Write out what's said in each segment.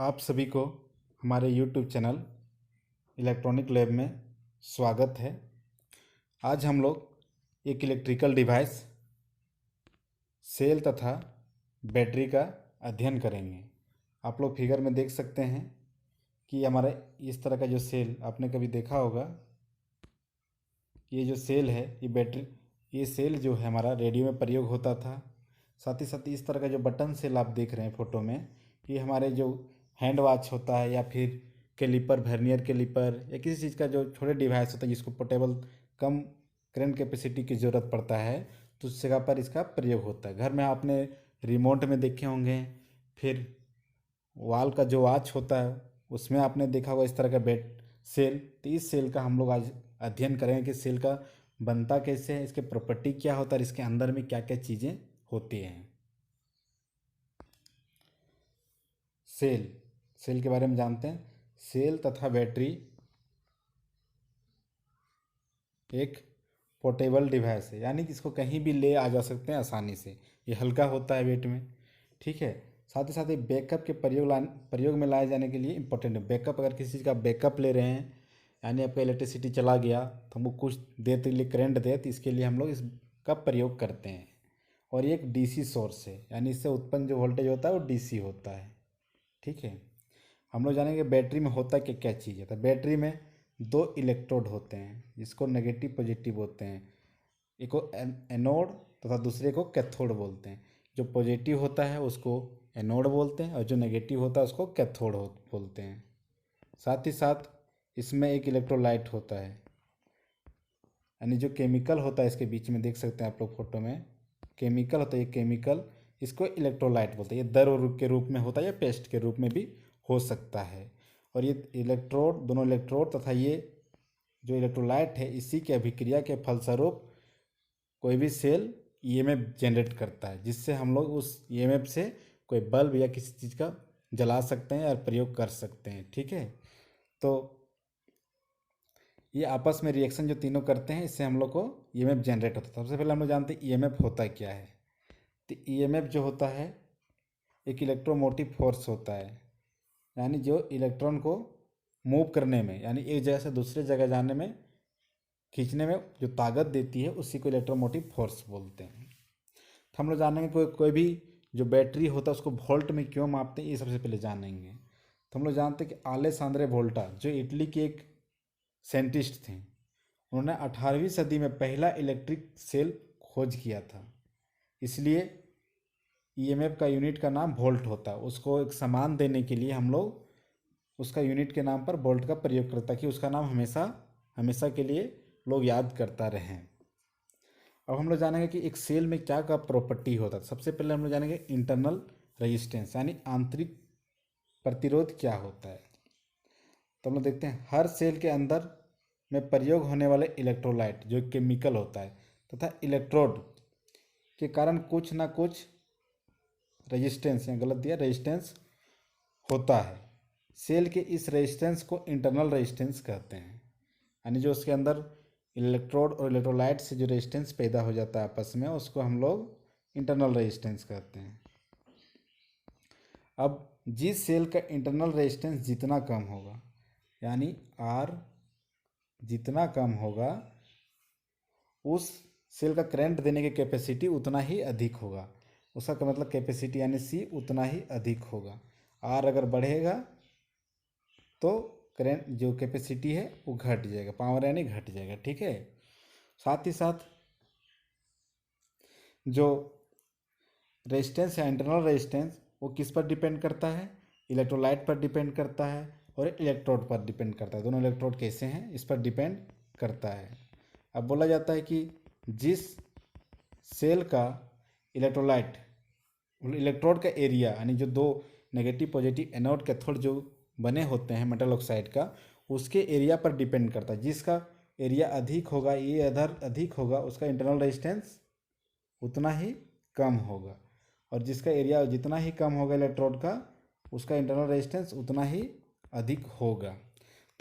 आप सभी को हमारे YouTube चैनल इलेक्ट्रॉनिक लैब में स्वागत है। आज हम लोग एक इलेक्ट्रिकल डिवाइस सेल तथा बैटरी का अध्ययन करेंगे। आप लोग फिगर में देख सकते हैं कि हमारा इस तरह का जो सेल आपने कभी देखा होगा। ये जो सेल है ये सेल जो है हमारा रेडियो में प्रयोग होता था। साथ ही इस तरह का जो बटन सेल आप देख रहे हैं फोटो में, ये हमारे जो हैंड वॉच होता है या फिर कैलिपर, वर्नियर कैलिपर या किसी चीज़ का जो छोटे डिवाइस होता है जिसको पोर्टेबल कम करंट कैपेसिटी की ज़रूरत पड़ता है, तो उस जगह पर इसका प्रयोग होता है। घर में आपने रिमोट में देखे होंगे, फिर वॉल का जो वॉच होता है उसमें आपने देखा होगा इस तरह का सेल। तो इस सेल का हम लोग आज अध्ययन करेंगे कि सेल का बनता कैसे है, इसके प्रॉपर्टी क्या होता है, इसके अंदर में क्या क्या चीज़ें होती हैं। सेल के बारे में जानते हैं। सेल तथा बैटरी एक पोर्टेबल डिवाइस है, यानी कि इसको कहीं भी ले आ जा सकते हैं आसानी से। ये हल्का होता है वेट में, ठीक है। साथ ही बैकअप के प्रयोग में लाए जाने के लिए इम्पोर्टेंट है। बैकअप, अगर किसी चीज़ का बैकअप ले रहे हैं, यानी आपका इलेक्ट्रिसिटी चला गया तो हमको कुछ देर के लिए करंट दे, तो इसके लिए हम लोग इसका प्रयोग करते हैं। और ये एक डीसी सोर्स है, यानी इससे उत्पन्न जो वोल्टेज होता है वो डीसी होता है, ठीक है। हम लोग जानेंगे बैटरी में होता क्या क्या चीज़ है। तो बैटरी में दो इलेक्ट्रोड होते हैं जिसको नेगेटिव पॉजिटिव बोलते हैं। एक को एनोड तथा दूसरे को कैथोड बोलते हैं। जो पॉजिटिव होता है उसको एनोड बोलते हैं और जो नेगेटिव होता है उसको कैथोड बोलते हैं। साथ इसमें एक इलेक्ट्रोलाइट होता है, यानी जो केमिकल होता है इसके बीच में देख सकते हैं आप लोग फोटो में, केमिकल होता है। ये केमिकल, इसको इलेक्ट्रोलाइट बोलते हैं। ये द्रव के रूप में होता है या पेस्ट के रूप में भी हो सकता है। और ये दोनों इलेक्ट्रोड तथा ये जो इलेक्ट्रोलाइट है, इसी के अभिक्रिया के फलस्वरूप कोई भी सेल ईएमएफ जनरेट करता है, जिससे हम लोग उस ईएमएफ से कोई बल्ब या किसी चीज़ का जला सकते हैं और प्रयोग कर सकते हैं, ठीक है। तो ये आपस में रिएक्शन जो तीनों करते हैं, इससे हम लोग को ईएमएफ जनरेट होता है। सबसे पहले हम लोग जानते हैं ईएमएफ होता क्या है। तो ईएमएफ जो होता है एक इलेक्ट्रोमोटिव फोर्स होता है, यानी जो इलेक्ट्रॉन को मूव करने में, यानी एक जगह से दूसरे जगह जाने में, खींचने में जो ताकत देती है, उसी को इलेक्ट्रोमोटिव फोर्स बोलते हैं। तो हम लोग जानेंगे कोई भी जो बैटरी होता है उसको वोल्ट में क्यों मापते हैं, ये सबसे पहले जानेंगे। तो हम लोग जानते हैं कि अलेसांद्रो वोल्टा जो इटली के एक साइंटिस्ट थे, उन्होंने 18वीं सदी में पहला इलेक्ट्रिक सेल खोज किया था। इसलिए ईएमएफ का यूनिट का नाम वोल्ट होता है। उसको एक समान देने के लिए हम लोग उसका यूनिट के नाम पर वोल्ट का प्रयोग करता है, कि उसका नाम हमेशा हमेशा के लिए लोग याद करता रहें। अब हम लोग जानेंगे कि एक सेल में क्या क्या प्रॉपर्टी होता है। सबसे पहले हम लोग जानेंगे इंटरनल रेजिस्टेंस, यानी आंतरिक प्रतिरोध क्या होता है। तो हम लोग देखते हैं हर सेल के अंदर में प्रयोग होने वाले इलेक्ट्रोलाइट जो केमिकल होता है तथा इलेक्ट्रोड के कारण कुछ ना कुछ रेजिस्टेंस, या गलत दिया, रेजिस्टेंस होता है। सेल के इस रेजिस्टेंस को इंटरनल रेजिस्टेंस कहते हैं, यानी जो उसके अंदर इलेक्ट्रोड और इलेक्ट्रोलाइट से जो रेजिस्टेंस पैदा हो जाता है आपस में, उसको हम लोग इंटरनल रेजिस्टेंस कहते हैं। अब जिस सेल का इंटरनल रेजिस्टेंस जितना कम होगा, यानी आर जितना कम होगा, उस सेल का करंट देने की कैपेसिटी उतना ही अधिक होगा। उसका क्या मतलब, कैपेसिटी यानी सी उतना ही अधिक होगा। आर अगर बढ़ेगा तो करंट जो कैपेसिटी है वो घट जाएगा, पावर यानी घट जाएगा, ठीक है। साथ जो रेजिस्टेंस है इंटरनल रेजिस्टेंस, वो किस पर डिपेंड करता है, इलेक्ट्रोलाइट पर डिपेंड करता है और इलेक्ट्रोड पर डिपेंड करता है। दोनों इलेक्ट्रोड कैसे हैं इस पर डिपेंड करता है। अब बोला जाता है कि जिस सेल का इलेक्ट्रोड का एरिया, यानी जो दो नेगेटिव पॉजिटिव एनोड कैथोड जो बने होते हैं मेटल ऑक्साइड का, उसके एरिया पर डिपेंड करता है। जिसका एरिया अधिक होगा, ये अदर अधिक होगा, उसका इंटरनल रेजिस्टेंस उतना ही कम होगा। और जिसका एरिया जितना ही कम होगा इलेक्ट्रोड का, उसका इंटरनल रेजिस्टेंस उतना ही अधिक होगा।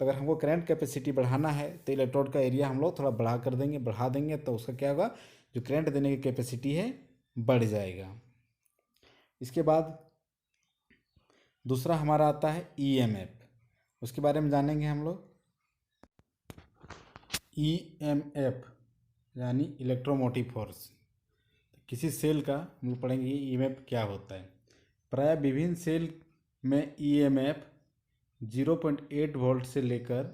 तो अगर हमको करंट कैपेसिटी बढ़ाना है तो इलेक्ट्रोड का एरिया हम लोग थोड़ा बढ़ा देंगे तो उसका क्या होगा, जो करंट देने की कैपेसिटी है बढ़ जाएगा। इसके बाद दूसरा हमारा आता है ईएमएफ, उसके बारे में जानेंगे हम लोग। ईएमएफ यानी इलेक्ट्रोमोटिव फोर्स। किसी सेल का हम लोग पढ़ेंगे ईएमएफ क्या होता है। प्राय विभिन्न सेल में ईएमएफ 0.8 वोल्ट से लेकर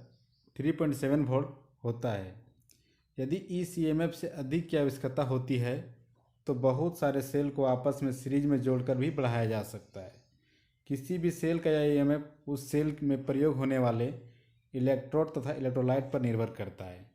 3.7 वोल्ट होता है। यदि इस ईएमएफ से अधिक की आवश्यकता होती है तो बहुत सारे सेल को आपस में सीरीज में जोड़कर भी बढ़ाया जा सकता है। किसी भी सेल का यह ईएमएफ उस सेल में प्रयोग होने वाले इलेक्ट्रोड तथा इलेक्ट्रोलाइट पर निर्भर करता है।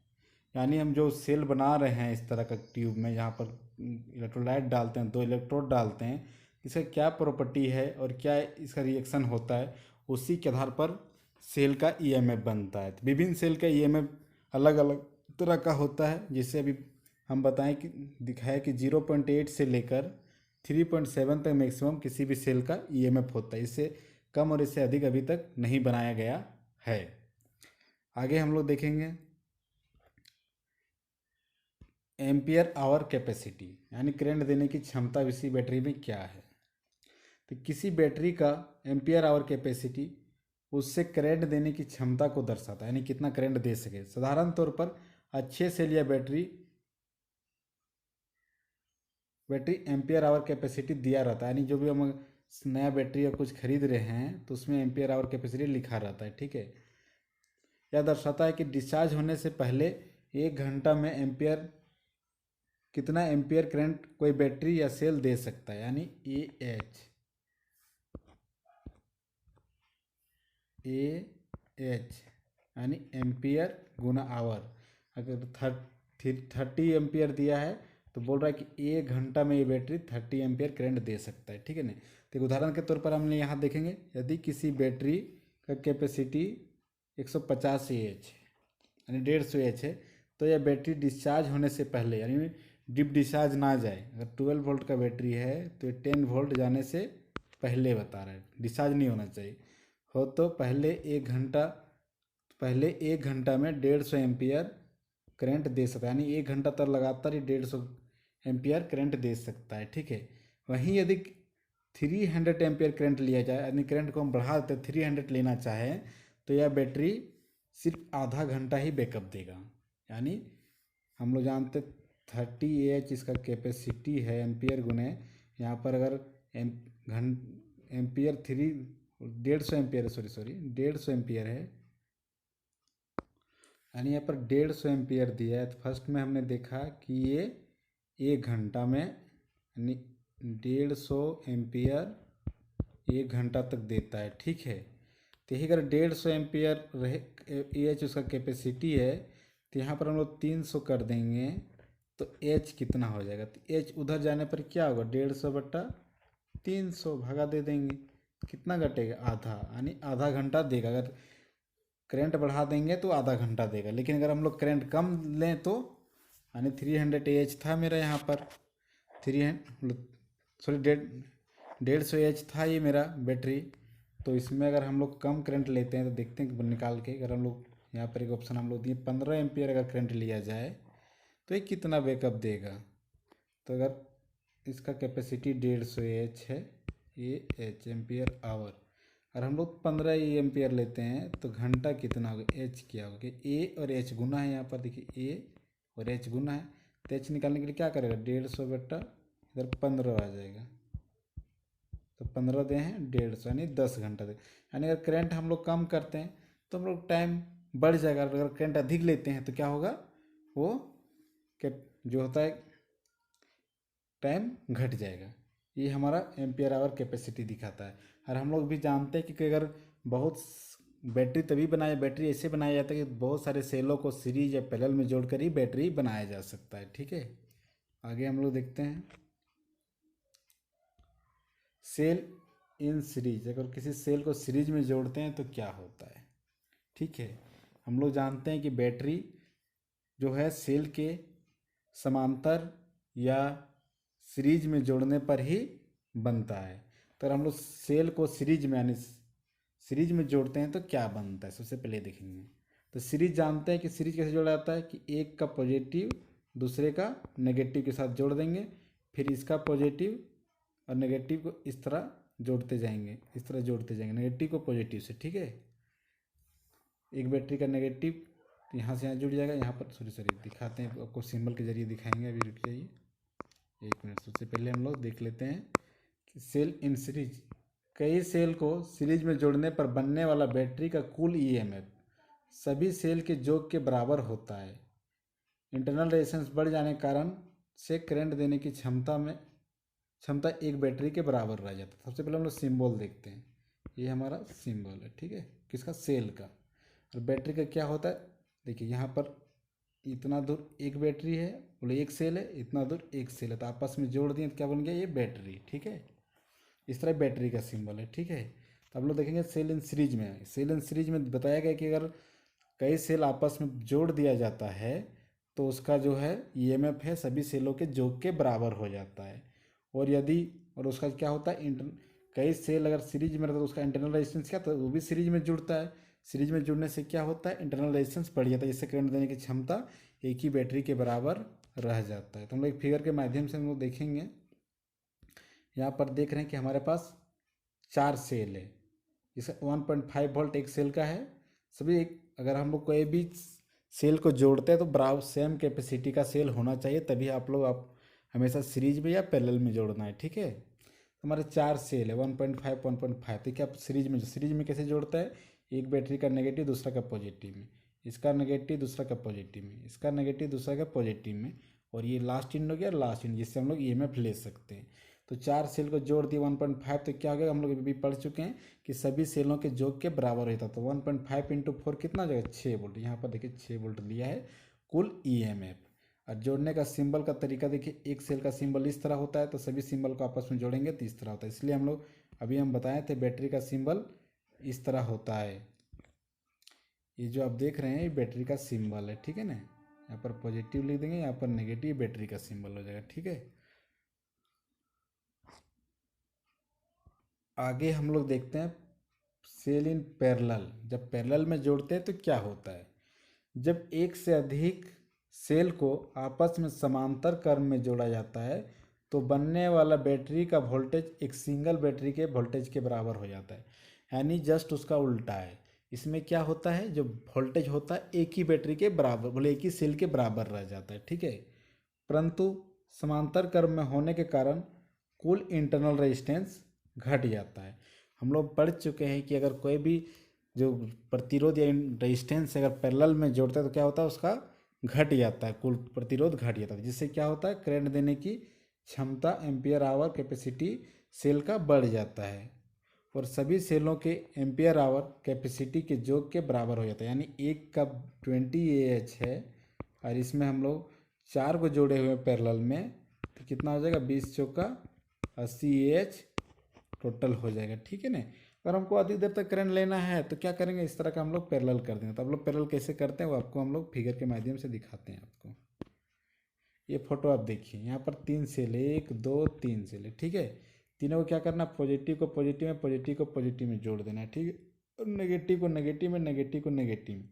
यानी हम जो सेल बना रहे हैं इस तरह का ट्यूब में, जहाँ पर इलेक्ट्रोलाइट डालते हैं, 2 इलेक्ट्रोड डालते हैं, इसका क्या प्रॉपर्टी है और क्या इसका रिएक्शन होता है, उसी के आधार पर सेल का ईएमएफ बनता है। तो विभिन्न सेल का ईएमएफ अलग अलग तरह का होता है। जैसे अभी हम बताएं कि दिखाया कि 0.8 से लेकर 3.7 तक मैक्सिमम किसी भी सेल का ईएमएफ होता है। इससे कम और इससे अधिक अभी तक नहीं बनाया गया है। आगे हम लोग देखेंगे एम्पियर आवर कैपेसिटी, यानी करंट देने की क्षमता किसी बैटरी में क्या है। तो किसी बैटरी का एम्पियर आवर कैपेसिटी उससे करंट देने की क्षमता को दर्शाता है, यानी कितना करंट दे सके। साधारण तौर पर अच्छे सेल या बैटरी एम्पियर आवर कैपेसिटी दिया रहता है, यानी जो भी हम नया बैटरी या कुछ खरीद रहे हैं तो उसमें एम्पियर आवर कैपेसिटी लिखा रहता है, ठीक है। यह दर्शाता है कि डिस्चार्ज होने से पहले 1 घंटा में कितना एम्पियर करंट कोई बैटरी या सेल दे सकता है, यानी एच यानी एम्पियर गुना आवर। अगर 30 एम्पियर दिया है तो बोल रहा है कि 1 घंटा में ये बैटरी 30 एम्पियर करंट दे सकता है, ठीक है ना। तो एक उदाहरण के तौर पर हमने यहाँ देखेंगे, यदि किसी बैटरी का कैपेसिटी 150 एच है यानी 150 एच है, तो यह बैटरी डिस्चार्ज होने से पहले, यानी डिप डिस्चार्ज ना जाए, अगर 12 वोल्ट का बैटरी है तो ये 10 वोल्ट जाने से पहले बता रहा है, डिस्चार्ज नहीं होना चाहिए हो, तो पहले 1 घंटा में 150 एम्पियर करंट दे सकता है, यानी 1 घंटा तक लगातार ही 150 एम्पियर करंट दे सकता है, ठीक है। वहीं यदि 300 एम्पियर करंट लिया जाए, यानी करंट को हम बढ़ा देते 300 लेना चाहें, तो यह बैटरी सिर्फ आधा घंटा ही बैकअप देगा। यानी हम लोग जानते 30 एच इसका कैपेसिटी है एम्पियर गुने, यहाँ पर अगर एम्पियर 150 एम्पियर, सॉरी 150 एम्पियर है, यानी यहाँ पर 150 एम्पियर दिया है। तो फर्स्ट में हमने देखा कि ये 1 घंटा में, यानी 150 एम्पियर 1 घंटा तक देता है, ठीक है। तो यही अगर 150 एम्पियर रहे एच उसका कैपेसिटी है, तो यहाँ पर हम लोग 300 कर देंगे तो एच कितना हो जाएगा। तो एच उधर जाने पर क्या होगा, 150/300 भागा दे देंगे, कितना घटेगा, आधा, यानी आधा घंटा देगा। अगर करंट बढ़ा देंगे तो आधा घंटा देगा, लेकिन अगर हम लोग करंट कम लें तो, यानी 300 एच था मेरा यहाँ पर, 150 एच था ये मेरा बैटरी, तो इसमें अगर हम लोग कम करंट लेते हैं तो देखते हैं कि निकाल के, अगर हम लोग यहाँ पर एक ऑप्शन हम लोग दिए 15 एम्पियर अगर करंट लिया जाए तो ये कितना बैकअप देगा। तो अगर इसका कैपेसिटी 150 एच है, ये एच एम्पियर आवर, और हम लोग 15 एम्पियर लेते हैं तो घंटा कितना होगा, एच क्या होगा, ए और एच गुना है, यहाँ पर देखिए ए और एच गुना है, तो एच निकालने के लिए क्या करेगा, 150 इधर 15 आ जाएगा, तो 15 दे हैं 150, यानी 10 घंटा दे। यानी अगर करंट हम लोग कम करते हैं तो हम लोग टाइम बढ़ जाएगा, अगर करंट अधिक लेते हैं तो क्या होगा, वो जो होता है टाइम घट जाएगा। ये हमारा एम्पियर आवर कैपेसिटी दिखाता है। और हम लोग भी जानते हैं कि अगर बहुत बैटरी ऐसे बनाया जाता है कि बहुत सारे सेलों को सीरीज या पैरेलल में जोड़कर ही बैटरी बनाया जा सकता है, ठीक है। आगे हम लोग देखते हैं सेल इन सीरीज, अगर किसी सेल को सीरीज में जोड़ते हैं तो क्या होता है, ठीक है। हम लोग जानते हैं कि बैटरी जो है सेल के समांतर या सीरीज में जोड़ने पर ही बनता है। तो अगर हम लोग सेल को सीरीज में, यानी सीरीज में जोड़ते हैं तो क्या बनता है, सबसे पहले देखेंगे। तो सीरीज जानते हैं कि सीरीज कैसे जोड़ा जाता है, कि एक का पॉजिटिव दूसरे का नेगेटिव के साथ जोड़ देंगे, फिर इसका पॉजिटिव और नेगेटिव को इस तरह जोड़ते जाएंगे, इस तरह जोड़ते जाएंगे नेगेटिव को पॉजिटिव से, ठीक है। एक बैटरी का नेगेटिव यहाँ से यहाँ जुड़ जाएगा, यहाँ पर सॉरी दिखाते हैं आपको, सिंबल के जरिए दिखाएंगे, अभी रुक जाइए 1 मिनट। सबसे पहले हम लोग देख लेते हैं कि सेल इन सीरीज, कई सेल को सीरीज में जोड़ने पर बनने वाला बैटरी का कुल ईएमएफ सभी सेल के योग के बराबर होता है। इंटरनल रेजिस्टेंस बढ़ जाने के कारण से करंट देने की क्षमता एक बैटरी के बराबर रह जाता है। सबसे पहले हम लोग सिंबल देखते हैं, ये हमारा सिंबल है, ठीक है, किसका, सेल का। और बैटरी का क्या होता है, देखिए यहाँ पर इतना दूर एक बैटरी है, बोले एक सेल है, इतना दूर एक सेल है, तो आपस में जोड़ दिए तो क्या बन गया, ये बैटरी, ठीक है। इस तरह बैटरी का सिंबल है, ठीक है। तो हम लोग देखेंगे सेल इन सीरीज में, सेल इन सीरीज में बताया गया कि अगर कई सेल आपस में जोड़ दिया जाता है तो उसका जो है ईएमएफ है सभी सेलों के योग के बराबर हो जाता है। और यदि और उसका क्या होता है, कई सेल अगर सीरीज में रहता है तो उसका इंटरनल रेजिस्टेंस क्या, तो वो भी सीरीज में जुड़ता है। सीरीज में जुड़ने से क्या होता है, इंटरनल रेजिस्टेंस बढ़ जाता है, जिससे करंट देने की क्षमता एक ही बैटरी के बराबर रह जाता है। तो हम लोग एक फिगर के माध्यम से हम लोग देखेंगे, यहाँ पर देख रहे हैं कि हमारे पास 4 सेल है, जिसका 1.5 वोल्ट एक सेल का है। सभी एक, अगर हम लोग कोई भी सेल को जोड़ते हैं तो बराबर सेम कैपेसिटी का सेल होना चाहिए, तभी आप हमेशा सीरीज में या पैरेलल में जोड़ना है, ठीक है। हमारे 4 सेल है, 1.5 1.5, तो क्या सीरीज में कैसे जोड़ता है, एक बैटरी का नेगेटिव दूसरा का पॉजिटिव में, इसका नेगेटिव दूसरा का पॉजिटिव में, इसका नेगेटिव दूसरा का पॉजिटिव में, और ये लास्ट इन हो गया, लास्ट इन, जिससे हम लोग ईएमएफ ले सकते हैं। तो 4 सेल को जोड़ दिए 1.5, तो क्या हो गया, हम लोग अभी पढ़ चुके हैं कि सभी सेलों के योग के बराबर होता है। तो 1.5 इंटू 4 कितना हो जाएगा, 6 वोल्ट। यहाँ पर देखिए 6 वोल्ट दिया है कुल ईएमएफ। और जोड़ने का सिंबल का तरीका देखिए, एक सेल का सिंबल इस तरह होता है, तो सभी सिंबल को आपस में जोड़ेंगे तो इस तरह होता है। इसलिए हम लोग अभी हम बताए थे बैटरी का सिंबल इस तरह होता है। ये जो आप देख रहे हैं ये बैटरी का सिंबल है, ठीक है ना। यहाँ पर पॉजिटिव लिख देंगे, यहाँ पर नेगेटिव, बैटरी का सिंबल हो जाएगा, ठीक है। आगे हम लोग देखते हैं सेल इन पैरेलल। जब पैरेलल में जोड़ते हैं तो क्या होता है, जब एक से अधिक सेल को आपस में समांतर क्रम में जोड़ा जाता है तो बनने वाला बैटरी का वोल्टेज एक सिंगल बैटरी के वोल्टेज के बराबर हो जाता है। यानी जस्ट उसका उल्टा है। इसमें क्या होता है, जो वोल्टेज होता है एक ही बैटरी के बराबर, बोले एक ही सेल के बराबर रह जाता है, ठीक है। परंतु समांतर क्रम में होने के कारण कुल इंटरनल रेजिस्टेंस घट जाता है। हम लोग पढ़ चुके हैं कि अगर कोई भी जो प्रतिरोध या रेजिस्टेंस अगर पैरेलल में जोड़ता है तो क्या होता है, उसका घट जाता है, कुल प्रतिरोध घट जाता है, जिससे क्या होता है, करंट देने की क्षमता एम्पियर आवर कैपेसिटी सेल का बढ़ जाता है और सभी सेलों के एम्पियर आवर कैपेसिटी के योग के बराबर हो जाता है। यानी एक का 20 Ah है और इसमें हम लोग 4 को जोड़े हुए पैरेलल में, तो कितना हो जाएगा, 20 चौका 80 Ah टोटल हो जाएगा, ठीक है ना। अगर हमको अधिक देर तक करंट लेना है तो क्या करेंगे, इस तरह का हम लोग पैरेलल कर देंगे। तो आप लोग पैरेलल कैसे करते हैं वो आपको हम लोग फिगर के माध्यम से दिखाते हैं आपको। ये फोटो आप देखिए, यहाँ पर 3 सेल है, 1 2 3 सेल है, ठीक है। तीनों को क्या करना, पॉजिटिव को पॉजिटिव में, पॉजिटिव को पॉजिटिव में जोड़ देना है, ठीक है। और नेगेटिव को नेगेटिव में, नेगेटिव को नेगेटिव में,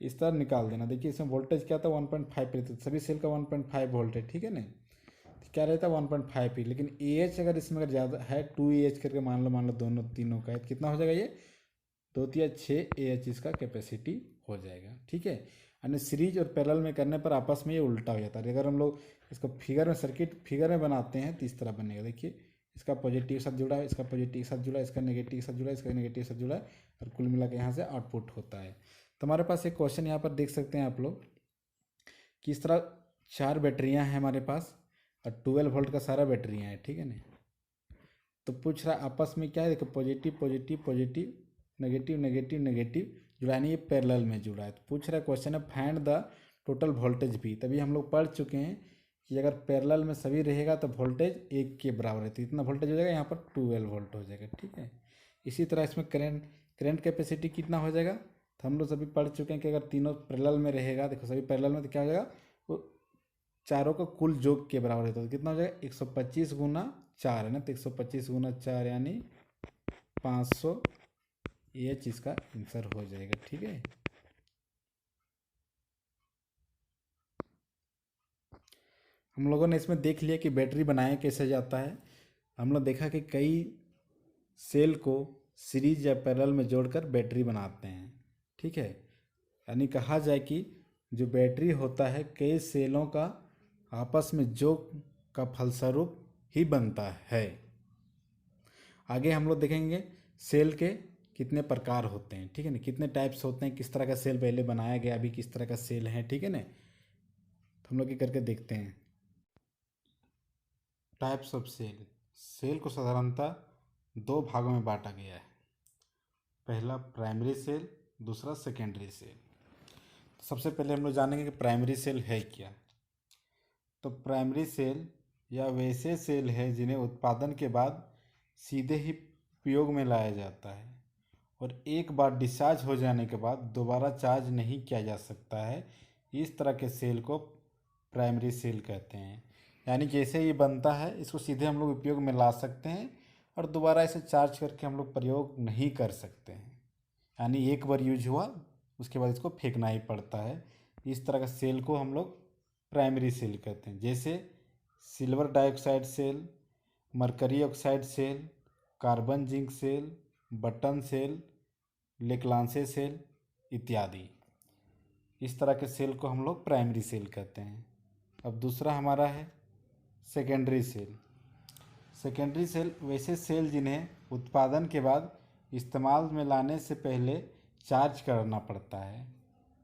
इस तरह निकाल देना। देखिए इसमें वोल्टेज क्या था, 1.5 रहता है, सभी सेल का 1.5 वोल्ट है, ठीक है ना। तो क्या रहता है 1.5 ही, लेकिन ए एच अगर इसमें अगर ज़्यादा है 2 Ah करके मान लो दोनों तीनों का है, तो कितना हो जाएगा, ये 2 या 6 Ah इसका कैपेसिटी हो जाएगा, ठीक है। यानी सीरीज और पैरेलल में करने पर आपस में ये उल्टा हो जाता है। अगर हम लोग इसको फिगर में, सर्किट फिगर में बनाते हैं तो इस तरह बनेगा। देखिए इसका पॉजिटिव साथ जुड़ा है, इसका पॉजिटिव साथ जुड़ा है, इसका नेगेटिव साथ जुड़ा है, इसका नेगेटिव साथ जुड़ा है, और कुल मिला के यहाँ से आउटपुट होता है। तो हमारे पास एक क्वेश्चन यहाँ पर देख सकते हैं आप लोग कि इस तरह 4 बैटरियाँ हैं हमारे पास और 12 वोल्ट का सारा बैटरियाँ हैं, ठीक है ना। तो पूछ रहा आपस में क्या है, देखो positive positive positive, negative negative negative जुड़ा, यानी ये पैरेलल में जुड़ा है। तो पूछ रहा है क्वेश्चन है फाइंड द टोटल वोल्टेज भी। तभी हम लोग पढ़ चुके हैं कि अगर पैरेलल में सभी रहेगा तो वोल्टेज एक के बराबर है, तो इतना वोल्टेज हो जाएगा, यहाँ पर 12 वोल्ट हो जाएगा, ठीक है। इसी तरह इसमें करंट कैपेसिटी कितना हो जाएगा, तो हम लोग सभी पढ़ चुके हैं कि अगर तीनों पैरेलल में रहेगा, देखो सभी पैरेलल में, तो क्या हो जाएगा, वो चारों का कुल योग के बराबर होता है। तो कितना हो जाएगा, 125 गुना 4 है ना, तो 125 गुना 4 यानी 500 एच इसका आंसर हो जाएगा, ठीक है। हम लोगों ने इसमें देख लिया कि बैटरी बनाया कैसे जाता है। हम लोग देखा कि कई सेल को सीरीज या पैरेलल में जोड़कर बैटरी बनाते हैं। ठीक है, यानी कहा जाए कि जो बैटरी होता है कई सेलों का आपस में जोड़ का फलस्वरूप ही बनता है। आगे हम लोग देखेंगे सेल के कितने प्रकार होते हैं। ठीक है ना, कितने टाइप्स होते हैं, किस तरह का सेल पहले बनाया गया, अभी किस तरह का सेल है। ठीक है ना, तो हम लोग ये करके देखते हैं। Types of cell. सेल को साधारणतः दो भागों में बांटा गया है। पहला प्राइमरी सेल, दूसरा सेकेंडरी सेल। तो सबसे पहले हम लोग जानेंगे कि प्राइमरी सेल है क्या। तो प्राइमरी सेल या वैसे सेल है जिन्हें उत्पादन के बाद सीधे ही उपयोग में लाया जाता है और एक बार डिस्चार्ज हो जाने के बाद दोबारा चार्ज नहीं किया जा सकता है। इस तरह के सेल को प्राइमरी सेल कहते हैं। यानी जैसे ये बनता है इसको सीधे हम लोग उपयोग में ला सकते हैं और दोबारा इसे चार्ज करके हम लोग प्रयोग नहीं कर सकते हैं। यानी एक बार यूज हुआ उसके बाद इसको फेंकना ही पड़ता है। इस तरह का सेल को हम लोग प्राइमरी सेल कहते हैं। जैसे silver dioxide cell, mercury oxide cell, carbon zinc cell, button cell, Leclanché cell इत्यादि। इस तरह के सेल को हम लोग प्राइमरी सेल कहते हैं। अब दूसरा हमारा है सेकेंडरी सेल। सेकेंडरी सेल वैसे सेल जिन्हें उत्पादन के बाद इस्तेमाल में लाने से पहले चार्ज करना पड़ता है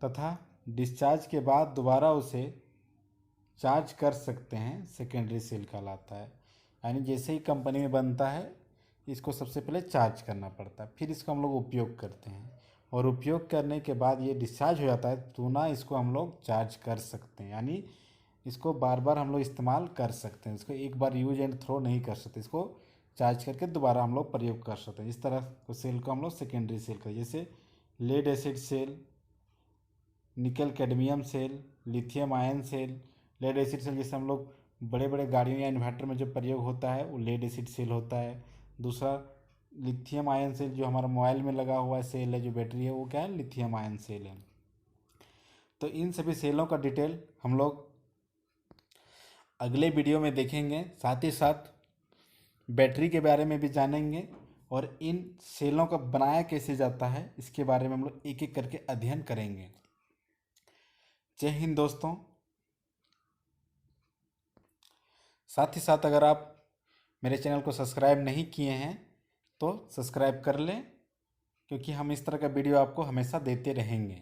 तथा डिस्चार्ज के बाद दोबारा उसे चार्ज कर सकते हैं, सेकेंडरी सेल कहलाता है। यानी जैसे ही कंपनी में बनता है इसको सबसे पहले चार्ज करना पड़ता है, फिर इसको हम लोग उपयोग करते हैं और उपयोग करने के बाद ये डिस्चार्ज हो जाता है तो ना इसको हम लोग चार्ज कर सकते हैं। यानी इसको बार बार हम लोग इस्तेमाल कर सकते हैं, इसको एक बार यूज एंड थ्रो नहीं कर सकते, इसको चार्ज करके दोबारा हम लोग प्रयोग कर सकते हैं। इस तरह को सेल को हम लोग सेकेंडरी सेल कहते हैं। जैसे lead acid cell, nickel cadmium cell, lithium ion cell. Lead acid cell जैसे हम लोग बड़े बड़े गाड़ियों या इन्वर्टर में जो प्रयोग होता है वो लेड एसिड सेल होता है। दूसरा लिथियम आयन सेल जो हमारा मोबाइल में लगा हुआ सेल है, जो बैटरी है वो क्या है, लिथियम आयन सेल है। तो इन सभी सेलों का डिटेल हम लोग अगले वीडियो में देखेंगे। साथ ही साथ बैटरी के बारे में भी जानेंगे और इन सेलों का बनाया कैसे जाता है इसके बारे में हम लोग एक एक करके अध्ययन करेंगे। जय हिंद दोस्तों। साथ ही साथ अगर आप मेरे चैनल को सब्सक्राइब नहीं किए हैं तो सब्सक्राइब कर लें, क्योंकि हम इस तरह का वीडियो आपको हमेशा देते रहेंगे।